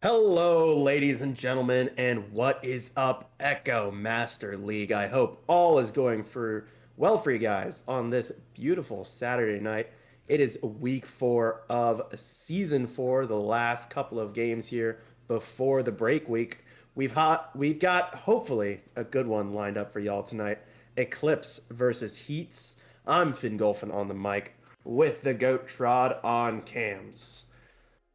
Hello, ladies and gentlemen, and what is up, Echo Master League? I hope all is going for you guys on this beautiful Saturday night. It is week 4 of season 4, the last couple of games here before the break week. We've got hopefully a good one lined up for y'all tonight. Eclipse versus heatss. I'm Fingolfin on the mic with the Goat Trod on cams.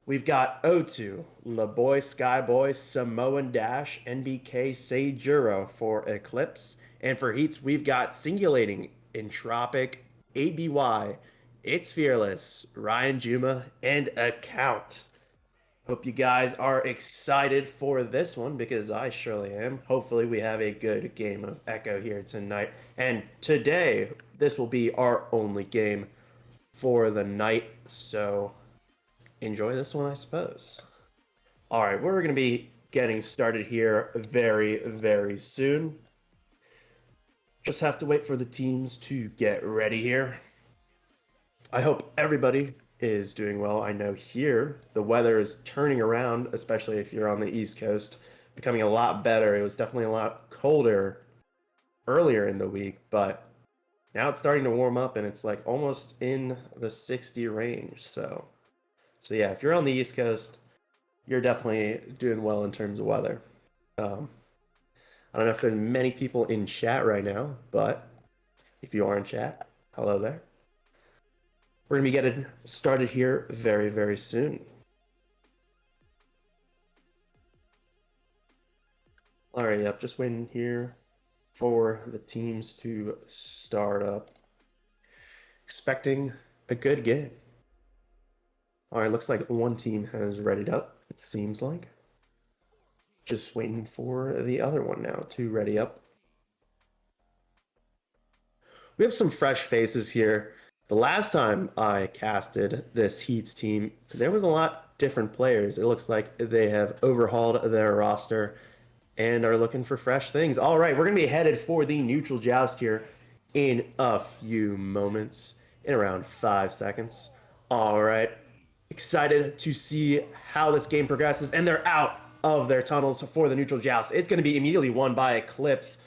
We've got O2, LaBoy, Skyboy, Samoan Dash, NBK, Seijuro for Eclipse. And for heatss, we've got Singulating, Entropic, ABY, It's Fearless, Ryan Juma, and Account. Hope you guys are excited for this one because I surely am. Hopefully, we have a good game of Echo here tonight. And today, this will be our only game for the night. So enjoy this one, I suppose. All right, we're going to be getting started here very, very soon. Just have to wait for the teams to get ready here. I hope everybody is doing well. I know here the weather is turning around, especially if you're on the East Coast, becoming a lot better. It was definitely a lot colder earlier in the week, but now it's starting to warm up and it's like almost in the 60 range. So yeah, if you're on the East Coast, you're definitely doing well in terms of weather. I don't know if there's many people in chat right now, but if you are in chat, hello there. We're going to be getting started here very, very soon. All right, yep, just waiting here for the teams to start up. Expecting a good game. All right, looks like one team has readied up, it seems like. Just waiting for the other one now to ready up. We have some fresh faces here. The last time I casted this heatss team, there was a lot different players. It looks like they have overhauled their roster and are looking for fresh things. All right, we're going to be headed for the neutral joust here in a few moments, in around 5 seconds. All right. Excited to see how this game progresses, and they're out of their tunnels for the neutral joust. It's going to be immediately won by Eclipse.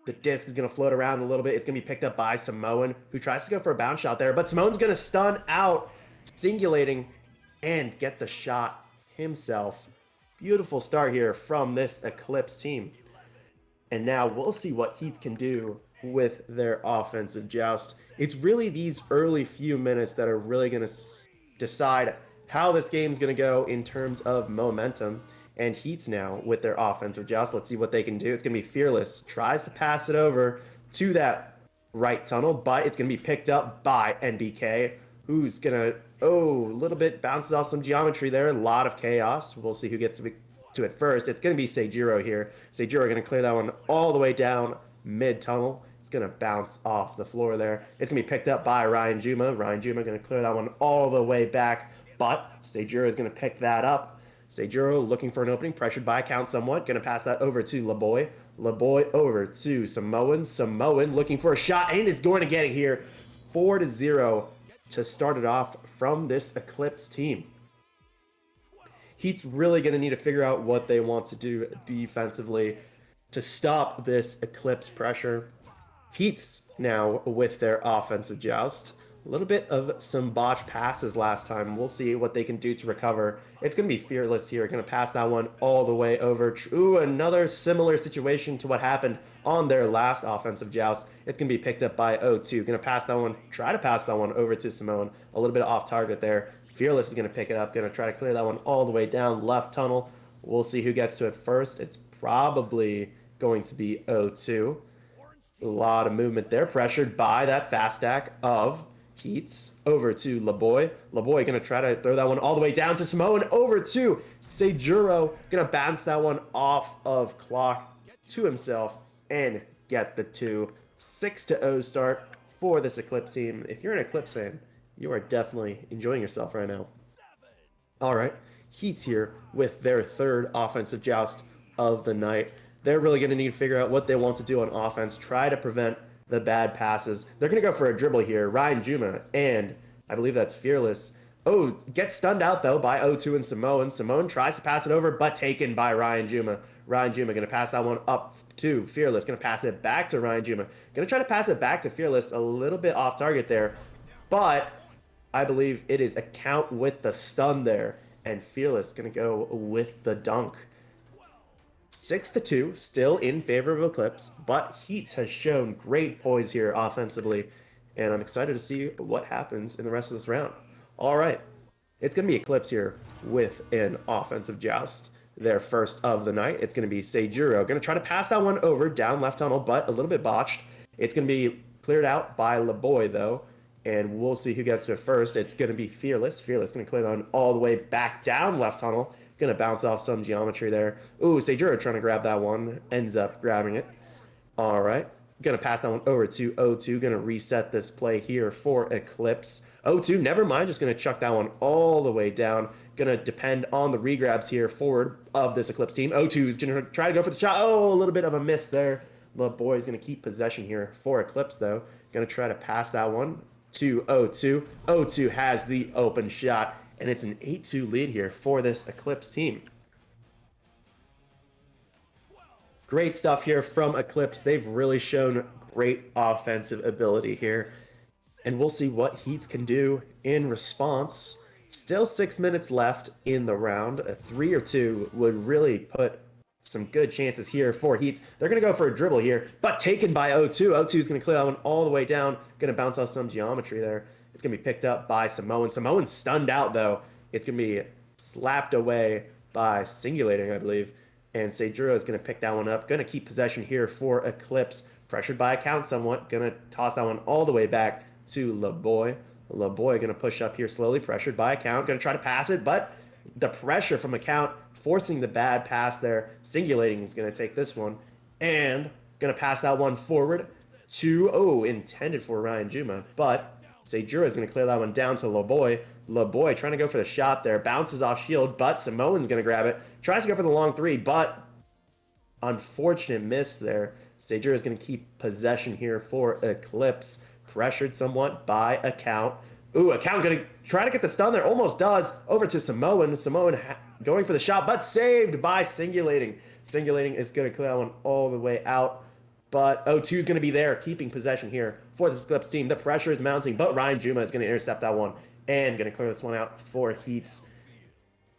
The disc is going to float around a little bit. It's going to be picked up by Samoan, who tries to go for a bounce shot there, but Samoan's going to stun out, Singulating, and get the shot himself. Beautiful start here from this Eclipse team. And now we'll see what heatss can do with their offensive joust. It's really these early few minutes that are really going to decide how this game's going to go in terms of momentum. And heatss now with their offensive joust. Let's see what they can do. It's going to be Fearless. Tries to pass it over to that right tunnel, but it's going to be picked up by NBK, who's going to, a little bit bounces off some geometry there. A lot of chaos. We'll see who gets to it first. It's going to be Seijuro here. Seijuro going to clear that one all the way down mid-tunnel. It's going to bounce off the floor there. It's going to be picked up by Ryan Juma. Ryan Juma going to clear that one all the way back, but Seijuro is going to pick that up. Seijuro looking for an opening, pressured by Account somewhat. Going to pass that over to LaBoy. LaBoy over to Samoan. Samoan looking for a shot and is going to get it here. 4-0 to start it off from this Eclipse team. heatss really going to need to figure out what they want to do defensively to stop this Eclipse pressure. heatss now with their offensive joust. A little bit of some botched passes last time. We'll see what they can do to recover. It's going to be Fearless here. Going to pass that one all the way over. Ooh, another similar situation to what happened on their last offensive joust. It's going to be picked up by O2. Going to pass that one, try to pass that one over to Simone. A little bit off target there. Fearless is going to pick it up. Going to try to clear that one all the way down left tunnel. We'll see who gets to it first. It's probably going to be O2. A lot of movement there. Pressured by that fast stack of heatss over to LaBoy. LaBoy going to try to throw that one all the way down to Samoan. Over to Seijuro. Going to bounce that one off of clock to himself and get the 2. 6-0 start for this Eclipse team. If you're an Eclipse fan, you are definitely enjoying yourself right now. All right, heatss here with their third offensive joust of the night. They're really going to need to figure out what they want to do on offense, try to prevent the bad passes. They're going to go for a dribble here. Ryan Juma and I believe that's Fearless Oh, gets stunned out though by O2 and Samoan. Samoan tries to pass it over, but taken by Ryan Juma. Ryan Juma going to pass that one up to Fearless. Going to pass it back to Ryan Juma. Going to try to pass it back to Fearless. A little bit off target there, but I believe it is a count with the stun there. And Fearless going to go with the dunk. 6-2, still in favor of Eclipse, but heatss has shown great poise here offensively, and I'm excited to see what happens in the rest of this round. All right, it's going to be Eclipse here with an offensive joust. Their first of the night. It's going to be Seijuro. Going to try to pass that one over down left tunnel, but a little bit botched. It's going to be cleared out by LeBoy, though, and we'll see who gets to it first. It's going to be Fearless. Fearless going to clear that one all the way back down left tunnel. Going to bounce off some geometry there. Ooh, Seijuro trying to grab that one. Ends up grabbing it. All right. Going to pass that one over to O2. Going to reset this play here for Eclipse. O2, never mind. Just going to chuck that one all the way down. Going to depend on the regrabs here forward of this Eclipse team. O2 is going to try to go for the shot. Oh, a little bit of a miss there. The boy is going to keep possession here for Eclipse, though. Going to try to pass that one to O2. O2 has the open shot. And it's an 8-2 lead here for this Eclipse team. Great stuff here from Eclipse. They've really shown great offensive ability here. And we'll see what heatss can do in response. Still 6 minutes left in the round. A 3 or 2 would really put some good chances here for heatss. They're going to go for a dribble here, but taken by O2. O2 is going to clear that one all the way down. Going to bounce off some geometry there. It's going to be picked up by Samoan. Samoan's stunned out, though. It's going to be slapped away by Singulating, I believe. And Seijuro is going to pick that one up. Going to keep possession here for Eclipse. Pressured by Account somewhat. Going to toss that one all the way back to LeBoy. LeBoy going to push up here slowly. Pressured by Account. Going to try to pass it, but the pressure from Account forcing the bad pass there. Singulating is going to take this one. And going to pass that one forward to, intended for Ryan Juma. But Seijuro is going to clear that one down to LeBoy. LeBoy trying to go for the shot there. Bounces off shield, but Samoan's going to grab it. Tries to go for the long three, but unfortunate miss there. Seijuro is going to keep possession here for Eclipse. Pressured somewhat by Account. Ooh, Account going to try to get the stun there. Almost does. Over to Samoan. Samoan going for the shot, but saved by Singulating. Singulating is going to clear that one all the way out. But O2 is going to be there, keeping possession here for this Eclipse team. The pressure is mounting, but Ryan Juma is going to intercept that one and going to clear this one out for heatss.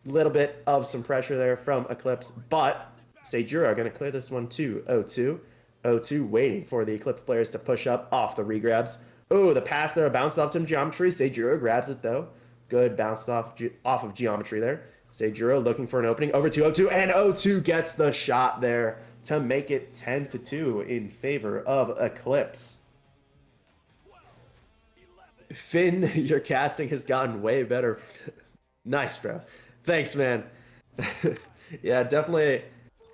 Little bit of some pressure there from Eclipse, but Seijuro are going to clear this one to O2. O2 waiting for the Eclipse players to push up off the regrabs. Oh, the pass there bounced off some geometry. Seijuro grabs it, though. Good bounce off of geometry there. Seijuro looking for an opening over to O2, and O2 gets the shot there to make it 10-2 in favor of Eclipse. Finn, your casting has gotten way better. Nice, bro. Thanks, man. Yeah, definitely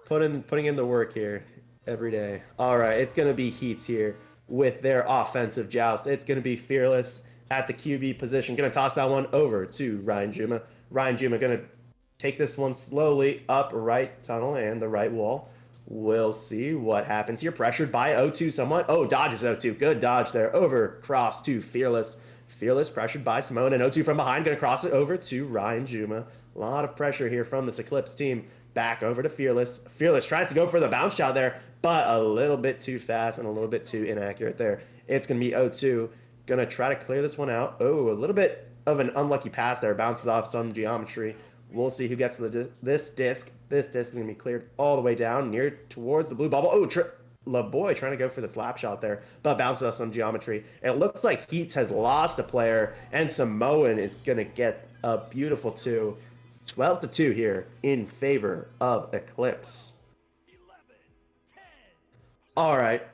putting in the work here every day. All right, it's going to be heatss here with their offensive joust. It's going to be Fearless at the QB position. Going to toss that one over to Ryan Juma. Ryan Juma going to take this one slowly up right tunnel and the right wall. We'll see what happens here. Pressured by O2 somewhat. Oh, dodges O2. Good dodge there. Over cross to Fearless. Fearless pressured by Simone, and O2 from behind. Going to cross it over to Ryan Juma. A lot of pressure here from this Eclipse team. Back over to Fearless. Fearless tries to go for the bounce shot there, but a little bit too fast and a little bit too inaccurate there. It's going to be O2. Going to try to clear this one out. Oh, a little bit of an unlucky pass there. Bounces off some geometry. We'll see who gets to this disc. This disc is going to be cleared all the way down near towards the blue bubble. Oh, LeBoy trying to go for the slap shot there, but bounces off some geometry. It looks like heatss has lost a player, and Samoan is going to get a beautiful 2. 12-2 here in favor of Eclipse. All right.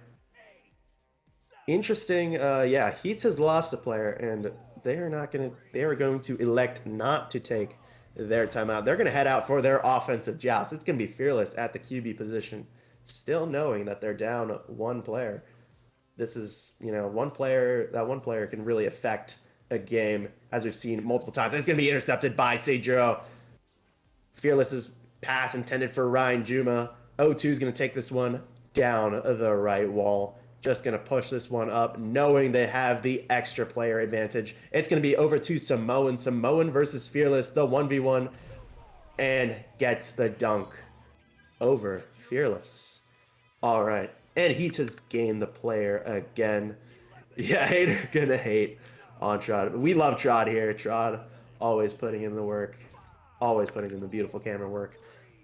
Interesting. Yeah, heatss has lost a player, and they are going to elect not to take their timeout. They're going to head out for their offensive joust. It's going to be Fearless at the QB position, still knowing that they're down one player. This is, one player can really affect a game, as we've seen multiple times. It's going to be intercepted by Seijuro. Fearless's pass intended for Ryan Juma. O2 is going to take this one down the right wall. just going to push this one up, knowing they have the extra player advantage. It's going to be over to Samoan. Samoan versus Fearless, the 1v1, and gets the dunk over Fearless. All right. And heatss has gained the player again. Yeah, hater gonna hate on Trod. We love Trod here. Trod always putting in the work. Always putting in the beautiful camera work.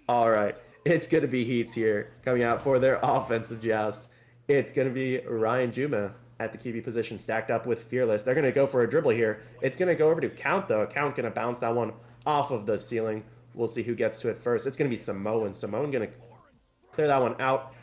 All right. It's going to be heatss here coming out for their offensive joust. It's going to be Ryan Juma at the QB position stacked up with Fearless. They're going to go for a dribble here. It's going to go over to Count, though. Count going to bounce that one off of the ceiling. We'll see who gets to it first. It's going to be Samoan. Samoan going to clear that one out.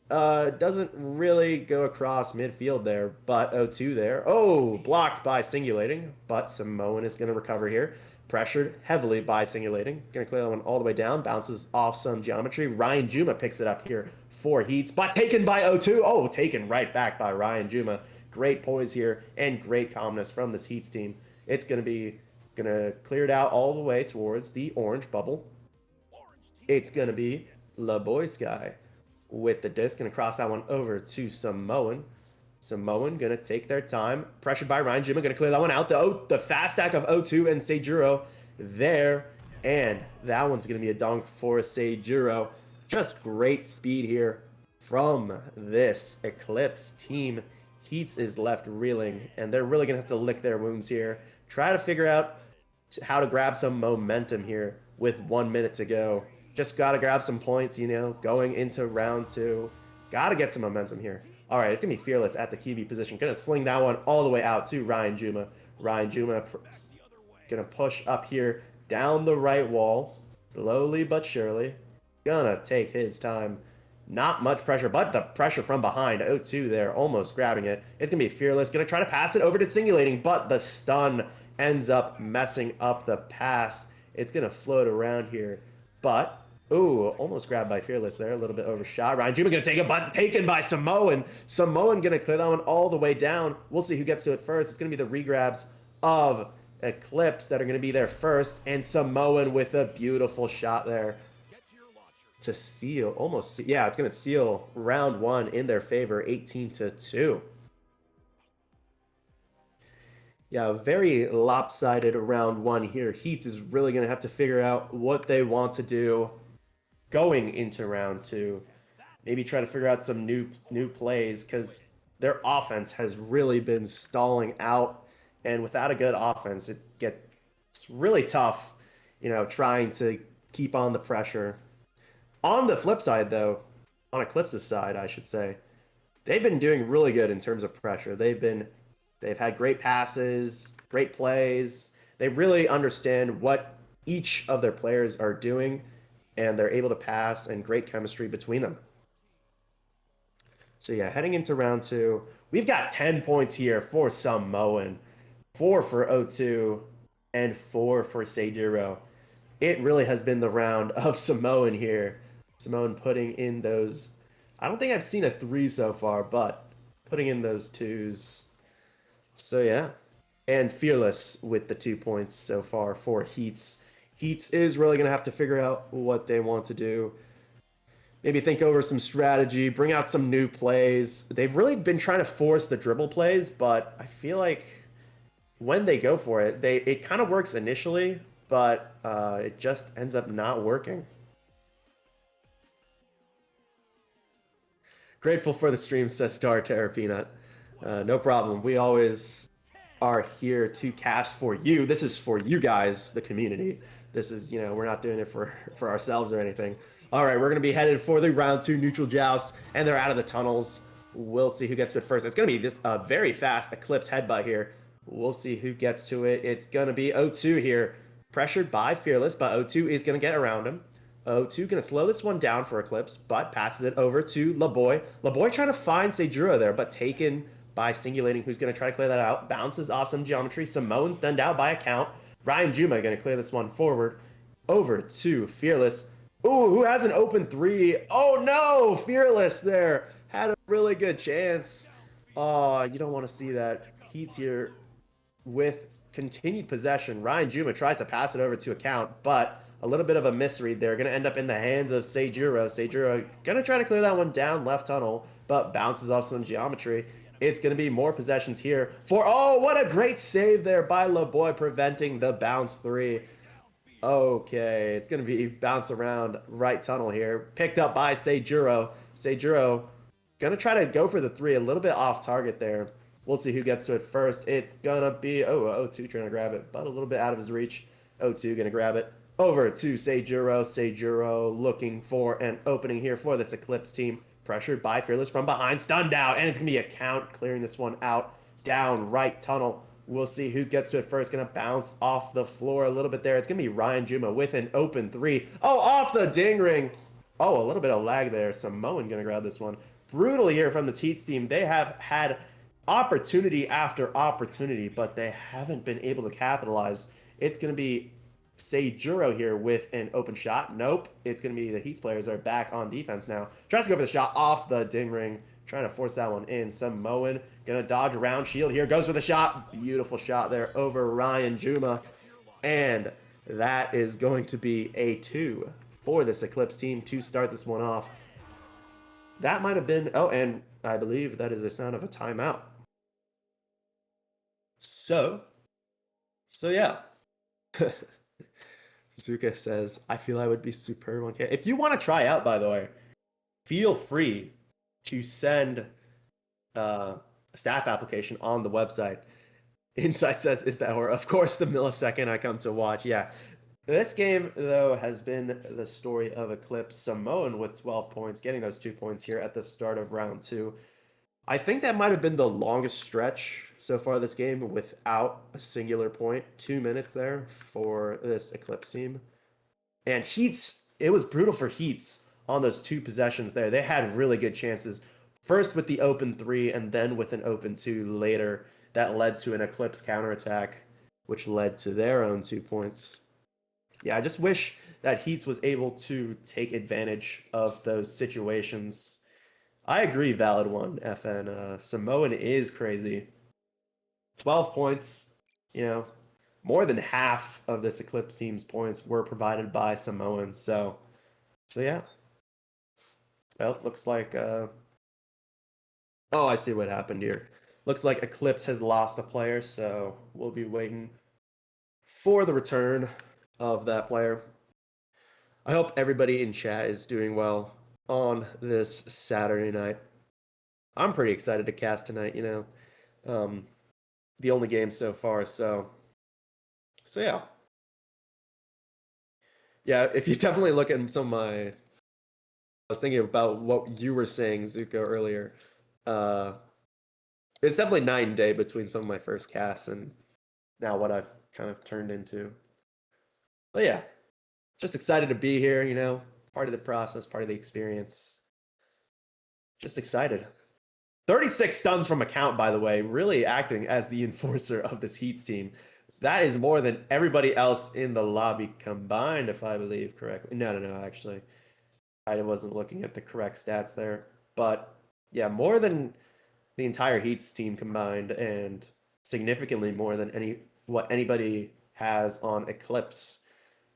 Doesn't really go across midfield there, but O2 there. Oh, blocked by Singulating, but Samoan is going to recover here. Pressured heavily by Singulating. Going to clear that one all the way down. Bounces off some geometry. Ryan Juma picks it up here for heatss, but taken by O2. Oh, taken right back by Ryan Juma. Great poise here and great calmness from this heatss team. It's going to clear it out all the way towards the orange bubble. It's going to be La Boy Sky with the disc. Going to cross that one over to Samoan. Samoan going to take their time. Pressured by Ryan Jima. Going to clear that one out. The fast stack of O2 and Seijuro there. And that one's going to be a dunk for Seijuro. Just great speed here from this Eclipse team. heatss is left reeling, and they're really going to have to lick their wounds here. Try to figure out how to grab some momentum here with 1 minute to go. Just got to grab some points, you know, going into round two. Got to get some momentum here. All right, it's going to be Fearless at the QB position. Going to sling that one all the way out to Ryan Juma. Ryan Juma going to push up here down the right wall. Slowly but surely. Going to take his time. Not much pressure, but the pressure from behind. O2 there, almost grabbing it. It's going to be Fearless. Going to try to pass it over to Singulating, but the stun ends up messing up the pass. It's going to float around here. But, ooh, almost grabbed by Fearless there. A little bit overshot. Ryan Juma going to take a button taken by Samoan. Samoan going to clear that one all the way down. We'll see who gets to it first. It's going to be the regrabs of Eclipse that are going to be there first. And Samoan with a beautiful shot there to seal. Almost, yeah, it's going to seal round one in their favor, 18-2. Yeah, very lopsided round one here. heatss is really going to have to figure out what they want to do going into round two. Maybe try to figure out some new plays, because their offense has really been stalling out, and without a good offense, it's really tough, you know, trying to keep on the pressure. On the flip side, though, on Eclipse's side, I should say, they've been doing really good in terms of pressure. They've had great passes, great plays. They really understand what each of their players are doing, and they're able to pass, and great chemistry between them. So yeah, heading into round two, we've got 10 points here for Samoan, 4 for O2, and 4 for Seijuro. It really has been the round of Samoan here. Samoan putting in those, I don't think I've seen a 3 so far, but putting in those 2s. So yeah, and Fearless with the 2 points so far for heatss. heatss is really going to have to figure out what they want to do. Maybe think over some strategy, bring out some new plays. They've really been trying to force the dribble plays, but I feel like when they go for it, it kind of works initially, but it just ends up not working. Grateful for the stream, says Star Terra Peanut. No problem. We always are here to cast for you. This is for you guys, the community. This is, you know, we're not doing it for ourselves or anything. All right, we're going to be headed for the round 2 neutral joust, and they're out of the tunnels. We'll see who gets to it first. It's going to be this very fast Eclipse headbutt here. We'll see who gets to it. It's going to be O2 here. Pressured by Fearless, but O2 is going to get around him. O2 going to slow this one down for Eclipse, but passes it over to LaBoy. LaBoy trying to find Seijuro there, but taken by Singulating, who's going to try to clear that out. Bounces off some geometry. Samoan stunned out by a count. Ryan Juma going to clear this one forward over to Fearless. Ooh, who has an open 3? Oh no, Fearless there. Had a really good chance. Oh, you don't want to see that. heatss here with continued possession. Ryan Juma tries to pass it over to a count, but a little bit of a misread there. Going to end up in the hands of Seijuro. Seijuro going to try to clear that one down left tunnel, but bounces off some geometry. It's going to be more possessions here for, oh, what a great save there by LeBoy, preventing the bounce three. Okay, it's going to be bounce around right tunnel here. Picked up by Seijuro. Seijuro going to try to go for the three, a little bit off target there. We'll see who gets to it first. It's going to be, oh, O2 trying to grab it, but a little bit out of his reach. O2 going to grab it. Over to Seijuro. Seijuro looking for an opening here for this Eclipse team. Pressured by Fearless from behind. Stunned out. And it's going to be a count clearing this one out. Down right tunnel. We'll see who gets to it first. Going to bounce off the floor a little bit there. It's going to be Ryan Juma with an open three. Oh, off the ding ring. Oh, a little bit of lag there. Samoan going to grab this one. Brutal here from this Heats team. They have had opportunity after opportunity, but they haven't been able to capitalize. It's going to be Seijuro here with an open shot. Nope. It's going to be the Heats players are back on defense now. Tries to go for the shot off the ding ring. Trying to force that one in. Samoan going to dodge around shield here. Goes for the shot. Beautiful shot there over Ryan Juma. And that is going to be a 2 for this Eclipse team to start this one off. That might have been... Oh, and I believe that is a sound of a timeout. So yeah. Zuka says, I feel I would be superb on camera. If you want to try out, by the way, feel free to send a staff application on the website. Insight says, is that horror? Of course, the millisecond I come to watch. Yeah. This game, though, has been the story of Eclipse. Samoan with 12 points, getting those 2 points here at the start of round 2. I think that might have been the longest stretch so far this game without a singular point. 2 minutes there for this Eclipse team. And Heats, it was brutal for Heats on those 2 possessions there. They had really good chances. First with the open 3 and then with an open 2 later. That led to an Eclipse counterattack, which led to their own 2 points. Yeah, I just wish that Heats was able to take advantage of those situations. I agree, valid one, FN. Samoan is crazy. 12 points, more than half of this Eclipse team's points were provided by Samoan. So yeah. Well, looks like, oh, I see what happened here. Looks like Eclipse has lost a player, so we'll be waiting for the return of that player. I hope everybody in chat is doing well on this Saturday night. I'm pretty excited to cast tonight, the only game so far, so yeah. Yeah, if you definitely look at some of my... I was thinking about what you were saying, Zuko, earlier. It's definitely night and day between some of my first casts and now what I've kind of turned into. But yeah, just excited to be here, part of the process, part of the experience. Just excited. 36 stuns from account, by the way, really acting as the enforcer of this Heats team. That is more than everybody else in the lobby combined, if I believe correctly. No, actually. I wasn't looking at the correct stats there. But yeah, more than the entire Heats team combined, and significantly more than what anybody has on Eclipse.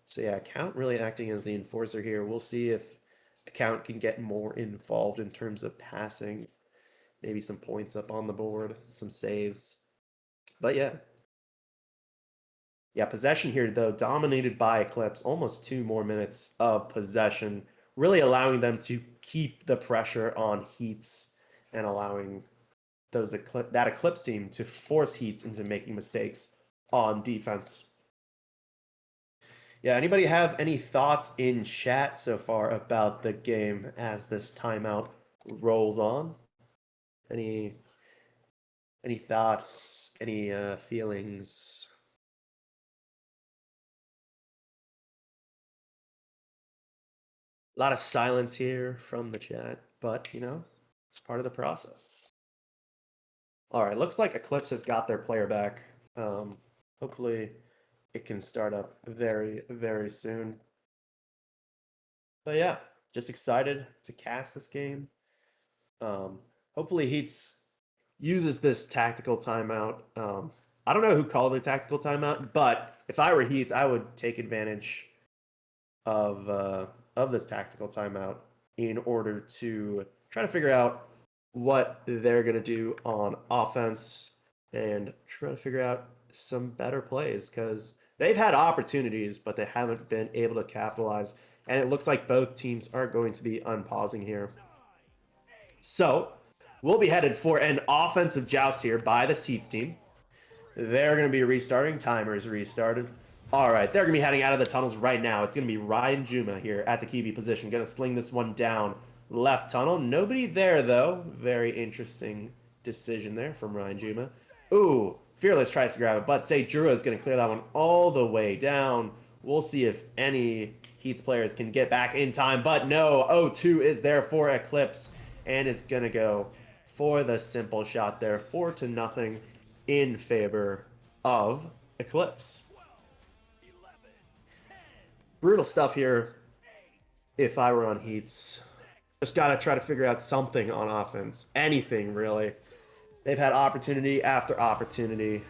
So yeah, Account really acting as the enforcer here. We'll see if Account can get more involved in terms of passing. Maybe some points up on the board, some saves. But yeah. Yeah, possession here, though, dominated by Eclipse. Almost 2 more minutes of possession, really allowing them to keep the pressure on Heats and allowing that Eclipse team to force Heats into making mistakes on defense. Yeah, anybody have any thoughts in chat so far about the game as this timeout rolls on? Any thoughts, any feelings? A lot of silence here from the chat, but it's part of the process. All right, looks like Eclipse has got their player back. Hopefully it can start up very, very soon. But yeah, just excited to cast this game. Hopefully Heats uses this tactical timeout. I don't know who called the tactical timeout, but if I were Heats, I would take advantage of this tactical timeout in order to try to figure out what they're going to do on offense and try to figure out some better plays because they've had opportunities, but they haven't been able to capitalize. And it looks like both teams are going to be unpausing here. So we'll be headed for an offensive joust here by the Seats team. They're going to be restarting. Timers restarted. All right, they're going to be heading out of the tunnels right now. It's going to be Ryan Juma here at the QB position. Going to sling this one down left tunnel. Nobody there, though. Very interesting decision there from Ryan Juma. Ooh, Fearless tries to grab it, but Seijuro is going to clear that one all the way down. We'll see if any Heats players can get back in time, but no. 0-2 is there for Eclipse and is going to go for the simple shot there. 4-0 in favor of Eclipse. Brutal stuff here if I were on Heats. Just got to try to figure out something on offense. Anything, really. They've had opportunity after opportunity,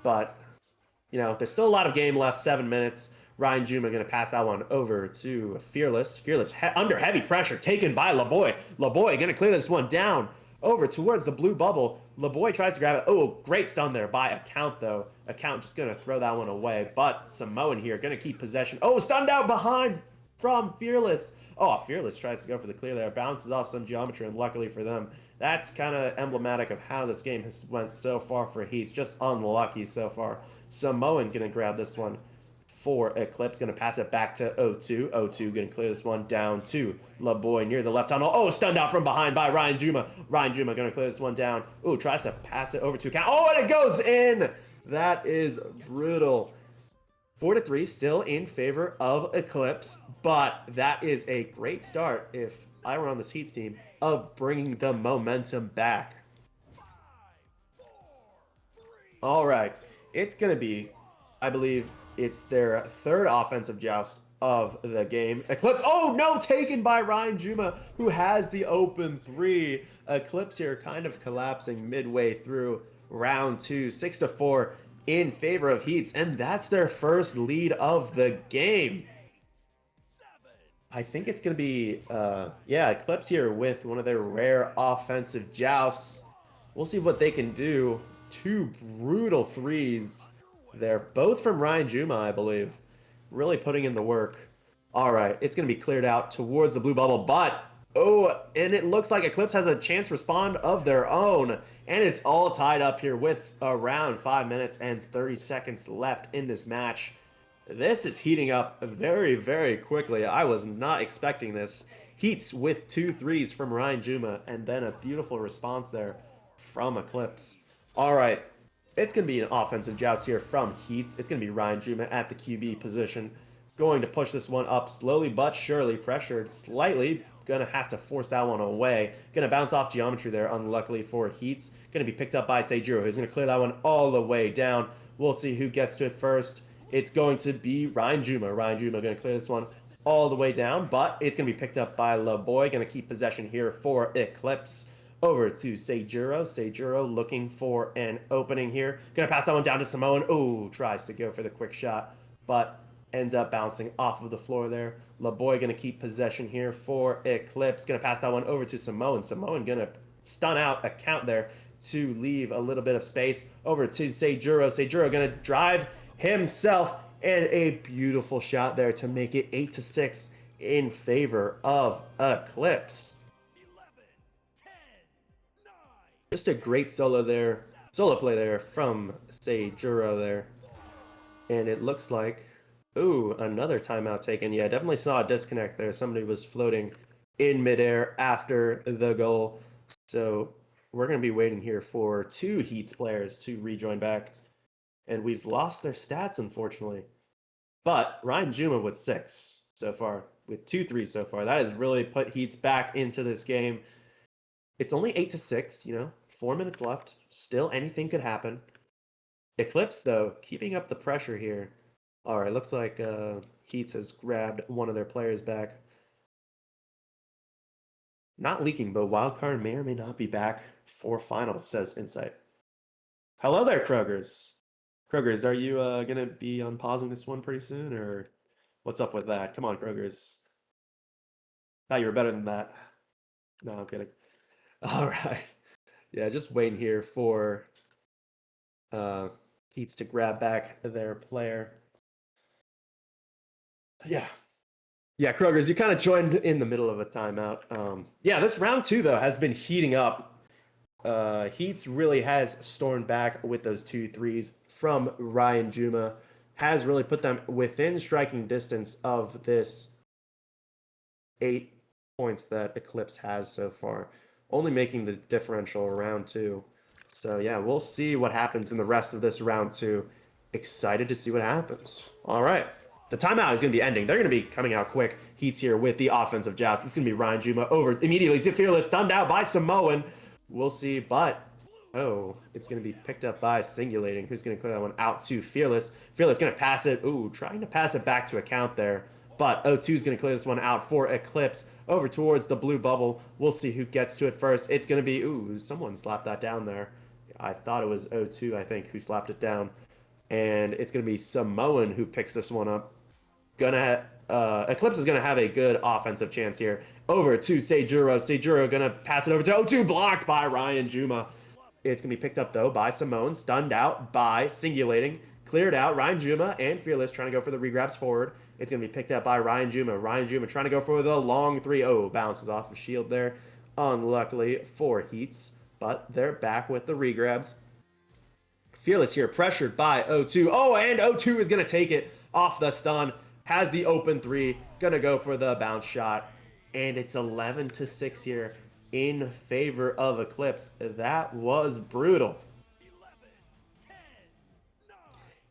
but, you know, there's still a lot of game left, 7 minutes. Ryan Juma going to pass that one over to Fearless. Fearless under heavy pressure, taken by LeBoy. LeBoy going to clear this one down over towards the blue bubble. LeBoy tries to grab it. Oh, great stun there by Account, though. Account just going to throw that one away. But Samoan here going to keep possession. Oh, stunned out behind from Fearless. Oh, Fearless tries to go for the clear there. Bounces off some geometry, and luckily for them, that's kind of emblematic of how this game has went so far for Heats. Just unlucky so far. Samoan going to grab this one for Eclipse. Going to pass it back to 0-2. 0-2 going to clear this one down to LeBoy near the left tunnel. Oh, stunned out from behind by Ryan Juma. Ryan Juma going to clear this one down. Ooh, tries to pass it over to Account. Oh, and it goes in. That is brutal. 4-3 still in favor of Eclipse, but that is a great start if I were on this Heats team of bringing the momentum back. All right, it's going to be, I believe, it's their third offensive joust of the game. Eclipse, oh no, taken by Ryan Juma, who has the open three. Eclipse here kind of collapsing midway through round 2, 6-4 in favor of Heats, and that's their first lead of the game. I think it's going to be, yeah, Eclipse here with one of their rare offensive jousts. We'll see what they can do. 2 brutal threes there, both from Ryan Juma, I believe. Really putting in the work. All right, it's going to be cleared out towards the blue bubble, but, oh, and it looks like Eclipse has a chance to respond of their own, and it's all tied up here with around 5 minutes and 30 seconds left in this match. This is heating up very, very quickly. I was not expecting this. Heats with 2 threes from Ryan Juma, and then a beautiful response there from Eclipse. All right, it's going to be an offensive joust here from Heats. It's going to be Ryan Juma at the QB position. Going to push this one up slowly but surely. Pressured slightly. Going to have to force that one away. Going to bounce off geometry there, unluckily for Heats. Going to be picked up by Seijuro, who's going to clear that one all the way down. We'll see who gets to it first. It's going to be Ryan Juma. Ryan Juma going to clear this one all the way down, but it's going to be picked up by LeBoy. Going to keep possession here for Eclipse. Over to Seijuro. Seijuro looking for an opening here. Going to pass that one down to Samoan. Oh, tries to go for the quick shot, but ends up bouncing off of the floor there. LeBoy going to keep possession here for Eclipse. Going to pass that one over to Samoan. Samoan going to stun out Account there to leave a little bit of space. Over to Seijuro. Seijuro going to drive himself, and a beautiful shot there to make it 8-6 in favor of Eclipse. Just a great solo play there from Seijuro there. And it looks like, ooh, another timeout taken. Yeah, definitely saw a disconnect there. Somebody was floating in midair after the goal. So we're going to be waiting here for 2 Heats players to rejoin back. And we've lost their stats, unfortunately. But Ryan Juma with 6 so far, with 2 threes so far. That has really put Heats back into this game. It's only 8-6, you know, 4 minutes left. Still anything could happen. Eclipse, though, keeping up the pressure here. All right, looks like Heats has grabbed one of their players back. Not leaking, but Wildcard may or may not be back for finals, says Insight. Hello there, Krogers. Krogers, are you going to be unpausing this one pretty soon, or what's up with that? Come on, Krogers. Thought you were better than that. No, I'm kidding. All right. Yeah, just waiting here for uh heatss to grab back their player. Yeah. Yeah, Krogers, you kind of joined in the middle of a timeout. Yeah, this round two though has been heating up. heatss really has stormed back with those 2 threes from Ryan Juma, has really put them within striking distance of this 8 points that Eclipse has so far, only making the differential around two. So yeah, we'll see what happens in the rest of this round two. Excited to see what happens. All right. The timeout is going to be ending. They're going to be coming out quick. heatss here with the offensive joust. It's going to be Ryan Juma over immediately to Fearless, stunned out by Samoan. We'll see, but oh, it's going to be picked up by Singulating, who's going to clear that one out to Fearless. Fearless going to pass it. Ooh, trying to pass it back to account there. But O2 is going to clear this one out for Eclipse over towards the blue bubble. We'll see who gets to it first. It's going to be, ooh, someone slapped that down there. I thought it was O2, I think, who slapped it down. And it's going to be Samoan who picks this one up. Eclipse is going to have a good offensive chance here. Over to Seijuro. Seijuro going to pass it over to O2, blocked by Ryan Juma. It's going to be picked up, though, by Simone, stunned out by Singulating. Cleared out, Ryan Juma and Fearless trying to go for the regrabs forward. It's going to be picked up by Ryan Juma. Ryan Juma trying to go for the long three. Oh, bounces off the shield there. Unluckily for heatss, but they're back with the regrabs. Fearless here, pressured by O2. Oh, and O2 is going to take it off the stun. Has the open three. Going to go for the bounce shot. And it's 11-6 here in favor of Eclipse. That was brutal.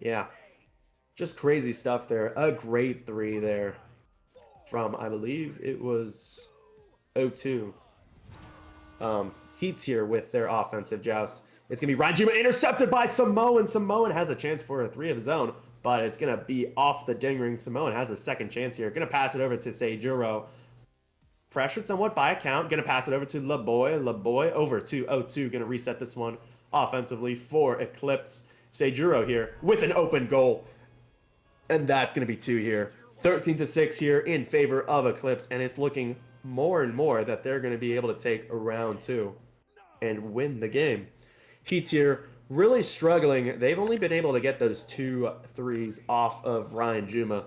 Yeah, just crazy stuff there. A great three there from, I believe it was O2. heatss here with their offensive joust. It's going to be Ryan Juma intercepted by Samoan. Samoan has a chance for a three of his own, but it's going to be off the ding ring. Samoan has a second chance here. Going to pass it over to Seijuro. Pressured somewhat by account. Going to pass it over to LeBoy. LeBoy over to O2. Going to reset this one offensively for Eclipse. Seijuro here with an open goal. And that's going to be two here. 13-6 here in favor of Eclipse. And it's looking more and more that they're going to be able to take a round two and win the game. heatss here really struggling. They've only been able to get those 2 threes off of Ryan Juma.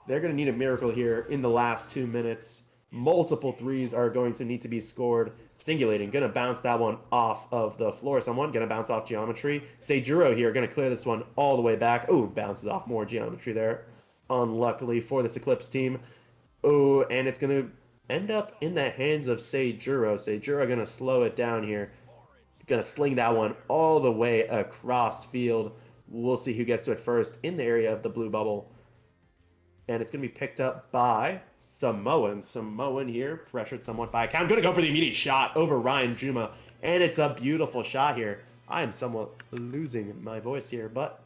They're going to need a miracle here in the last 2 minutes. Multiple threes are going to need to be scored. Singulating, going to bounce that one off of the floor. Someone going to bounce off geometry. Seijuro here, going to clear this one all the way back. Oh, bounces off more geometry there. Unluckily for this Eclipse team. Oh, and it's going to end up in the hands of Seijuro. Seijuro going to slow it down here. Going to sling that one all the way across field. We'll see who gets to it first in the area of the blue bubble. And it's going to be picked up by Samoan. Samoan here, pressured somewhat by account. Going to go for the immediate shot over Ryan Juma. And it's a beautiful shot here. I am somewhat losing my voice here, but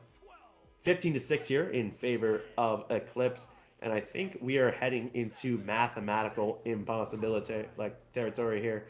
15-6 here in favor of Eclipse. And I think we are heading into mathematical impossibility, like territory here.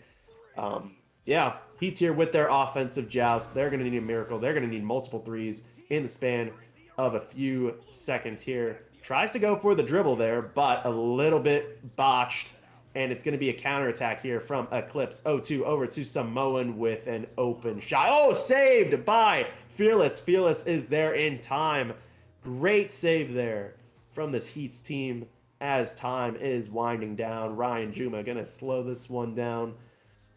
Yeah, heatss here with their offensive joust. They're going to need a miracle. They're going to need multiple threes in the span of a few seconds here. Tries to go for the dribble there, but a little bit botched. And it's going to be a counterattack here from Eclipse. O2 over to Samoan with an open shot. Oh, saved by Fearless. Fearless is there in time. Great save there from this heatss team as time is winding down. Ryan Juma going to slow this one down.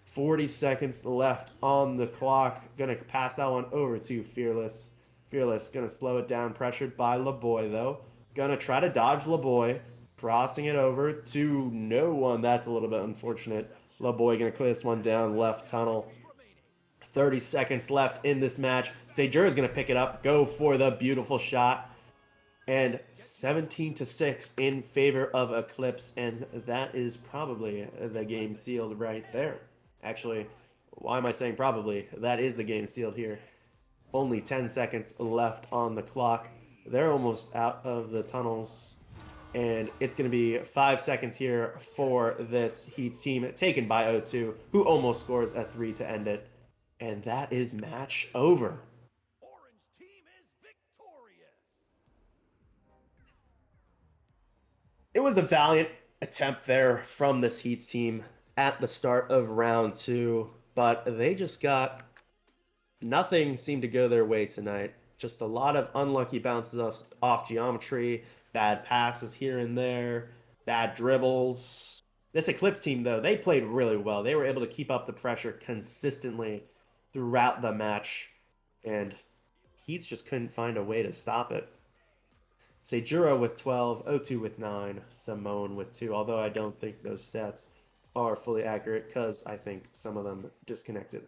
40 seconds left on the clock. Going to pass that one over to Fearless. Fearless going to slow it down. Pressured by LeBoy, though. Going to try to dodge LeBoy. Crossing it over to no one. That's a little bit unfortunate. LeBoy going to clear this one down. Left tunnel. 30 seconds left in this match. Seijuro is going to pick it up. Go for the beautiful shot. And 17-6 in favor of Eclipse. And that is probably the game sealed right there. Actually, why am I saying probably? That is the game sealed here. Only 10 seconds left on the clock. They're almost out of the tunnels. And it's going to be 5 seconds here for this heatss team taken by O2, who almost scores a 3 to end it. And that is match over. Orange team is victorious. It was a valiant attempt there from this heatss team at the start of round two. but they just got nothing seemed to go their way tonight. Just a lot of unlucky bounces off geometry, bad passes here and there, bad dribbles. This Eclipse team, though, they played really well. They were able to keep up the pressure consistently throughout the match, and Heats just couldn't find a way to stop it. Seijuro with 12, O2 with 9, Simone with 2, although I don't think those stats are fully accurate because I think some of them disconnected.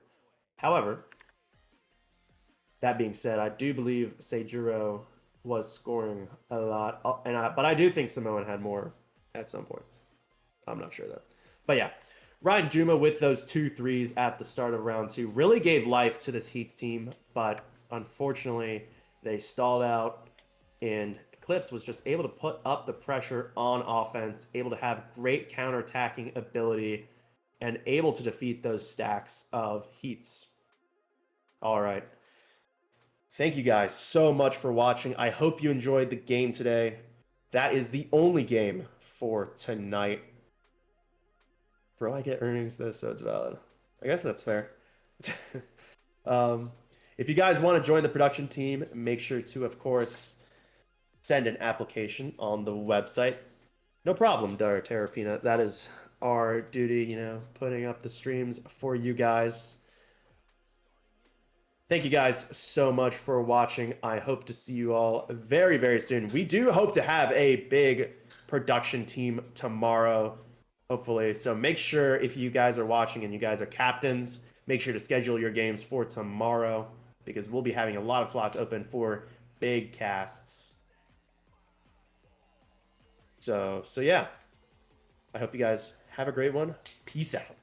However, that being said, I do believe Seijuro was scoring a lot, but I do think Samoan had more at some point. I'm not sure though. But yeah, Ryan Juma with those 2 threes at the start of round 2 really gave life to this Heats team, but unfortunately they stalled out, and Eclipse was just able to put up the pressure on offense, able to have great counterattacking ability, and able to defeat those stacks of Heats. All right. Thank you guys so much for watching. I hope you enjoyed the game today. That is the only game for tonight. Bro, I get earnings though, so it's valid. I guess that's fair. If you guys want to join the production team, make sure to, of course, send an application on the website. No problem, Terrapina. That is our duty, you know, putting up the streams for you guys. Thank you guys so much for watching. I hope to see you all very, very soon. We do hope to have a big production team tomorrow, hopefully. So make sure, if you guys are watching and you guys are captains, make sure to schedule your games for tomorrow, because we'll be having a lot of slots open for big casts. So yeah, I hope you guys have a great one. Peace out.